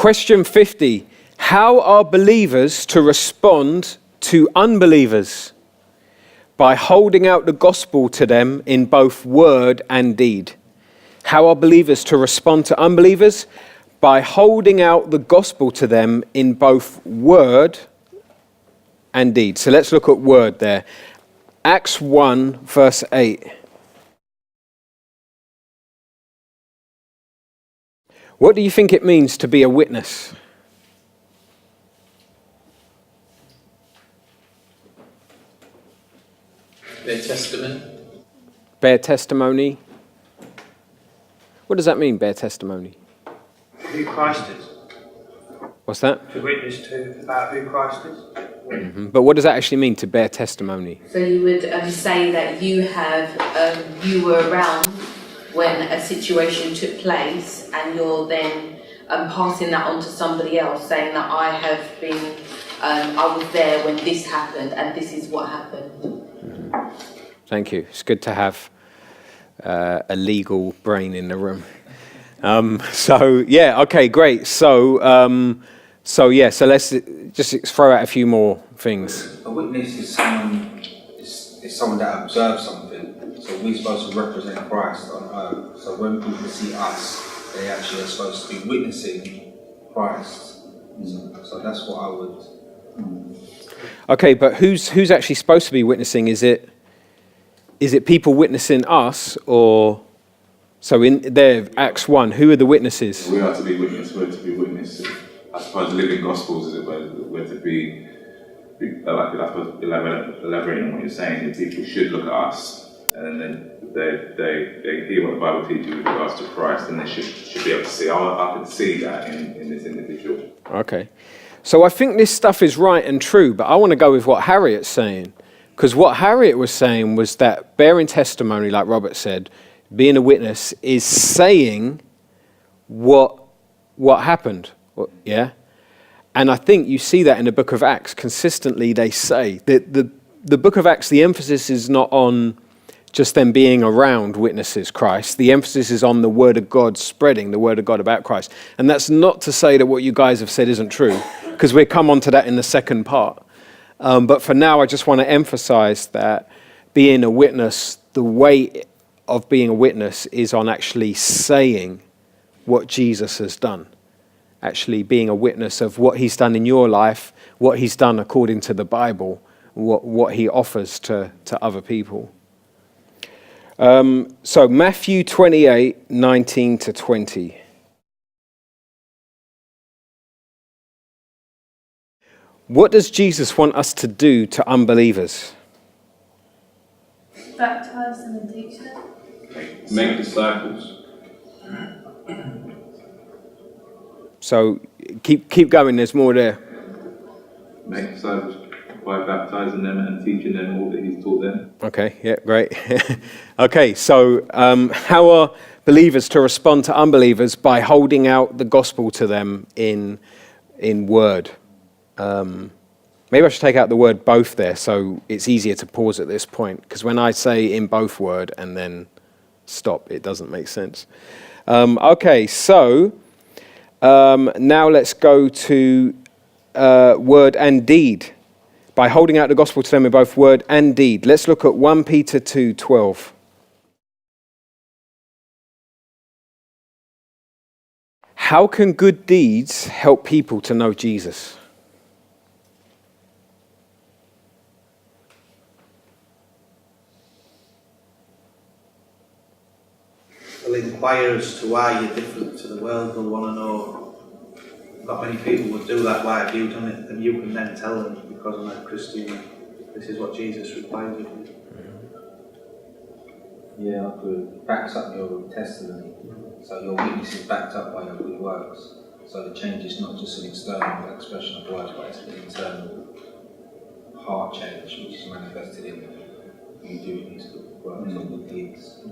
Question 50. How are believers to respond to unbelievers? By holding out the gospel to them in both word and deed. How are believers to respond to unbelievers? By holding out the gospel to them in both word and deed. So let's look at word there. Acts 1, verse 8. What do you think it means to be a witness? Bear testimony. Bear testimony. What does that mean, bear testimony? Who Christ is. What's that? To witness to about who Christ is. Mm-hmm. But what does that actually mean, to bear testimony? So you would say that you were around when a situation took place, and you're then passing that on to somebody else, saying that I was there when this happened, and this is what happened. Thank you. It's good to have a legal brain in the room. Okay, great. So let's just throw out a few more things. A witness is someone that observes something. So we're supposed to represent Christ on earth. So when people see us, they actually are supposed to be witnessing Christ. So that's what I would. Okay, but who's actually supposed to be witnessing? Is it people witnessing us, or so in there, Acts 1, who are the witnesses? We are to be witnesses. We're to be witnesses. I suppose living gospels, as it were, we're to be elaborating on what you're saying. That people should look at us, and then they hear what the Bible teaches with regards to Christ, and they should be able to see. I can see that in this individual. Okay, so I think this stuff is right and true, but I want to go with what Harriet's saying. Because what Harriet was saying was that bearing testimony, like Robert said, being a witness, is saying what happened. Yeah? And I think you see that in the book of Acts. Consistently they say. The book of Acts, the emphasis is not on just them being around witnesses Christ. The emphasis is on the word of God, spreading the word of God about Christ. And that's not to say that what you guys have said isn't true, because we'll come on to that in the second part. But for now, I just want to emphasize that being a witness, the way of being a witness is on actually saying what Jesus has done. Actually being a witness of what he's done in your life, what he's done according to the Bible, what he offers to other people. So Matthew 28, 19 to 20. What does Jesus want us to do to unbelievers? Baptize them and teach them. Make disciples. So keep going, there's more there. Make disciples by baptizing them and teaching them all that he's taught them. Okay, yeah, great. Okay, so how are believers to respond to unbelievers? By holding out the gospel to them in word. Maybe I should take out the word both there, so it's easier to pause at this point, because when I say in both word and then stop, it doesn't make sense. Okay, so now let's go to word and deed. By holding out the gospel to them in both word and deed. Let's look at 1 Peter 2:12. How can good deeds help people to know Jesus? They'll inquire as to why you're different to the world. They'll want to know. Not many people would do that. Why have you done it? And you can then tell them, because I'm a Christian, this is what Jesus requires of you. Yeah, it backs up your testimony. So your witness is backed up by your good works. So the change is not just an external expression of words, but it's an internal heart change, which is manifested in you doing these good works and good deeds.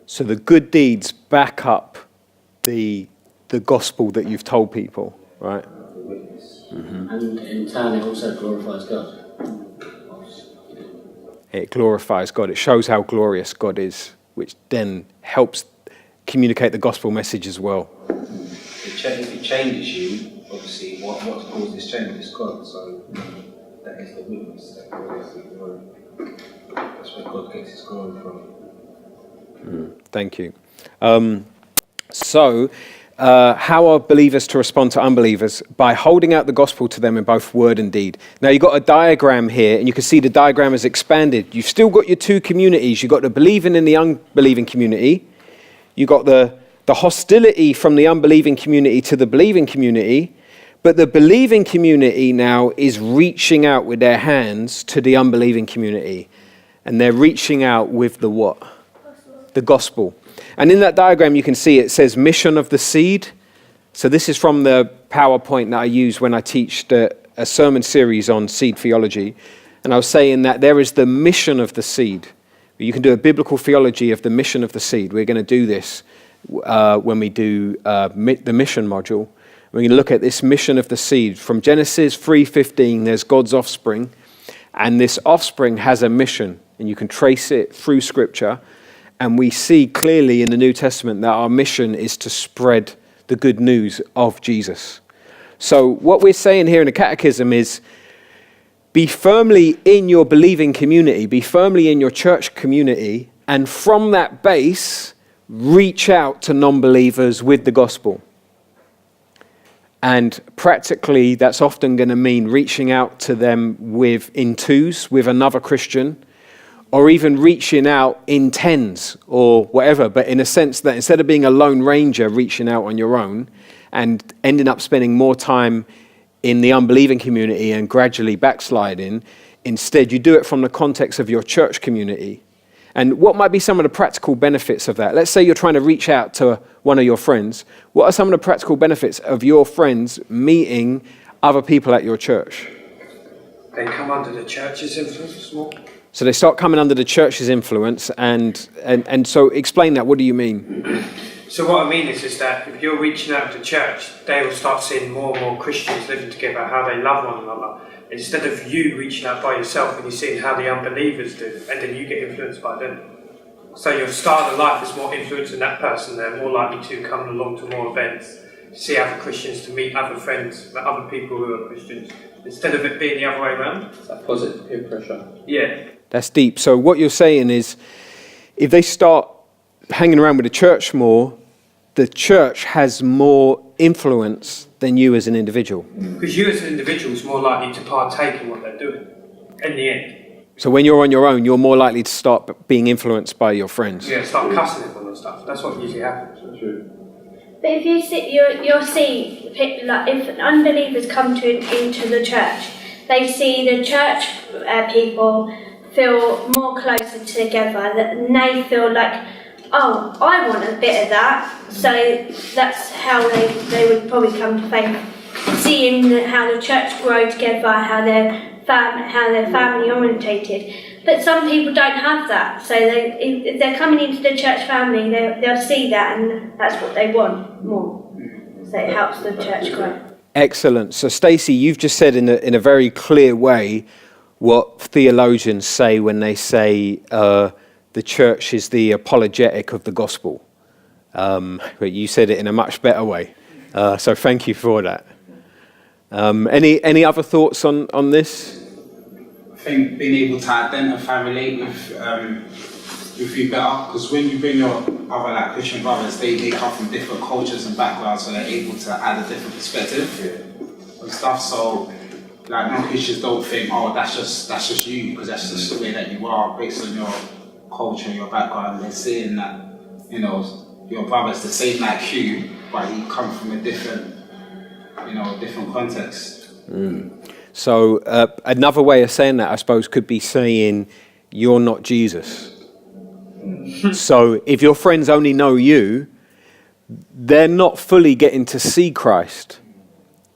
So the good deeds back up the gospel that you've told people, right? Mm-hmm. And in turn, it also glorifies God. It glorifies God. It shows how glorious God is, which then helps communicate the gospel message as well. It if it changes you, obviously what's caused this change is God. So that is the witness that God is the glory. That's where God gets his glory from. Thank you. How are believers to respond to unbelievers? By holding out the gospel to them in both word and deed. Now, you've got a diagram here, and you can see the diagram is expanded. You've still got your two communities. You've got the believing and the unbelieving community. You've got the hostility from the unbelieving community to the believing community. But the believing community now is reaching out with their hands to the unbelieving community. And they're reaching out with the what? The gospel. And in that diagram, you can see it says mission of the seed. So this is from the PowerPoint that I use when I teach a sermon series on seed theology. And I was saying that there is the mission of the seed. You can do a biblical theology of the mission of the seed. We're going to do this when we do the mission module. We're going to look at this mission of the seed. From Genesis 3:15, there's God's offspring. And this offspring has a mission. And you can trace it through Scripture. And we see clearly in the New Testament that our mission is to spread the good news of Jesus. So what we're saying here in the Catechism is be firmly in your believing community, be firmly in your church community, and from that base, reach out to non-believers with the gospel. And practically, that's often going to mean reaching out to them in twos with another Christian, or even reaching out in tens or whatever, but in a sense that instead of being a lone ranger reaching out on your own and ending up spending more time in the unbelieving community and gradually backsliding, instead you do it from the context of your church community. And what might be some of the practical benefits of that? Let's say you're trying to reach out to one of your friends. What are some of the practical benefits of your friends meeting other people at your church? They come under the church's influence more. So they start coming under the church's influence, and so explain that. What do you mean? So what I mean is that if you're reaching out to church, they will start seeing more and more Christians living together, how they love one another. Instead of you reaching out by yourself and you're seeing how the unbelievers do, and then you get influenced by them. So your style of life is more influencing that person. They're more likely to come along to more events, see other Christians, to meet other friends, other people who are Christians, instead of it being the other way around. It's that positive peer pressure. Yeah. That's deep. So what you're saying is, if they start hanging around with the church more, the church has more influence than you as an individual. Because you as an individual is more likely to partake in what they're doing, in the end. So when you're on your own, you're more likely to start being influenced by your friends. Yeah, start cussing them and stuff. That's what usually happens. That's true. But if you see, you'll see, like, if unbelievers come into the church, they see the church people feel more closer together, and they feel like, oh, I want a bit of that. So that's how they would probably come to faith, seeing how the church grow together, how they're family orientated. But some people don't have that, so if they're coming into the church family, they'll see that, and that's what they want more. So it helps the church grow. Excellent. So Stacey, you've just said in a very clear way what theologians say when they say the church is the apologetic of the gospel. But you said it in a much better way. So thank you for that. Any other thoughts on this? I think being able to identify, relate with you better, because when you bring your other Christian brothers, they come from different cultures and backgrounds, so they're able to add a different perspective and stuff. So non-Christians don't think, oh, that's just you, because that's just the way that you are based on your culture and your background. They're saying that, your brother's the same like you, but he comes from a different context. So another way of saying that, I suppose, could be saying you're not Jesus. So if your friends only know you, they're not fully getting to see Christ.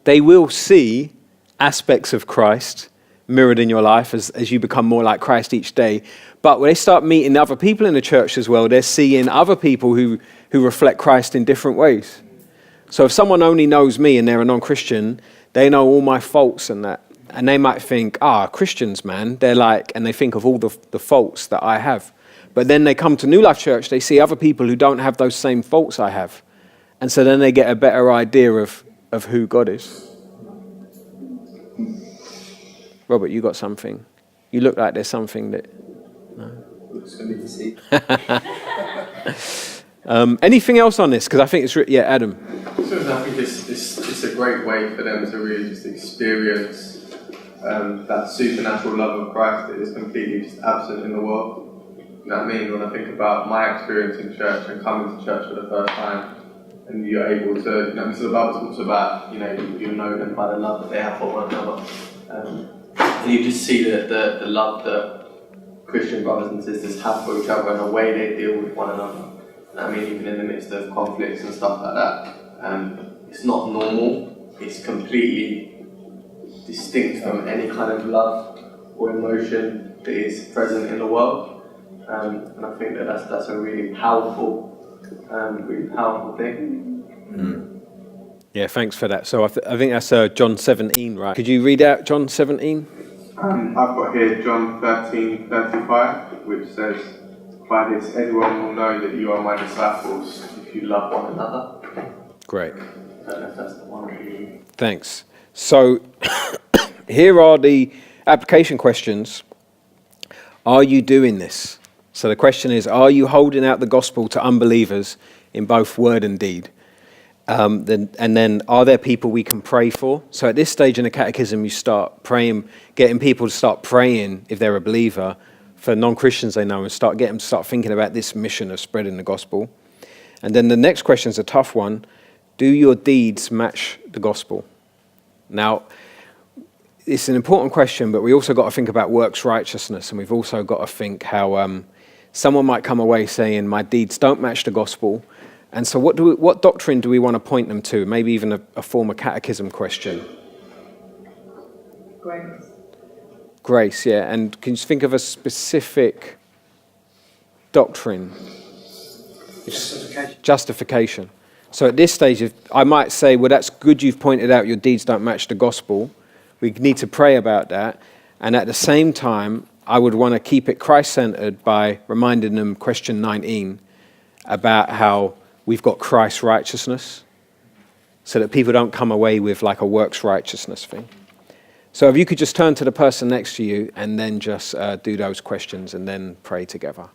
They will see aspects of Christ mirrored in your life as you become more like Christ each day. But when they start meeting other people in the church as well, they're seeing other people who reflect Christ in different ways. So if someone only knows me and they're a non-Christian, they know all my faults and that. And they might think, Christians, man, they're like, and they think of all the faults that I have. But then they come to New Life Church, they see other people who don't have those same faults I have. And so then they get a better idea of who God is. Robert, you got something? You look like there's something that... No? Anything else on this? Because I think it's... Yeah, Adam. So I think it's a great way for them to really just experience that supernatural love of Christ that is completely just absent in the world. You know what I mean? When I think about my experience in church and coming to church for the first time, and you're able to, you know, so the Bible talks about, you know, you know them by the love that they have for one another. And you just see the love that Christian brothers and sisters have for each other and the way they deal with one another. I mean, even in the midst of conflicts and stuff like that, it's not normal. It's completely distinct from any kind of love or emotion that is present in the world. And I think that's a really powerful thing. Mm. Yeah, thanks for that. So I think that's John 17, right? Could you read out John 17? I've got here John 13:35, which says, "By this everyone will know that you are my disciples if you love one another." Great. I don't know if that's the one that you... Thanks. So here are the application questions. Are you doing this? So the question is, are you holding out the gospel to unbelievers in both word and deed? And then, are there people we can pray for? So at this stage in the Catechism, you start praying, getting people to start praying, if they're a believer, for non-Christians they know, and get them to start thinking about this mission of spreading the gospel. And then the next question is a tough one. Do your deeds match the gospel? Now, it's an important question, but we also got to think about works righteousness, and we've also got to think how someone might come away saying, my deeds don't match the gospel. And so what doctrine do we want to point them to? Maybe even a former catechism question. Grace. Grace, yeah. And can you think of a specific doctrine? Justification. So at this stage, I might say, well, that's good you've pointed out your deeds don't match the gospel. We need to pray about that. And at the same time, I would want to keep it Christ-centered by reminding them, question 19, about how we've got Christ's righteousness, so that people don't come away with like a works righteousness thing. So if you could just turn to the person next to you and then just do those questions and then pray together.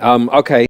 Okay.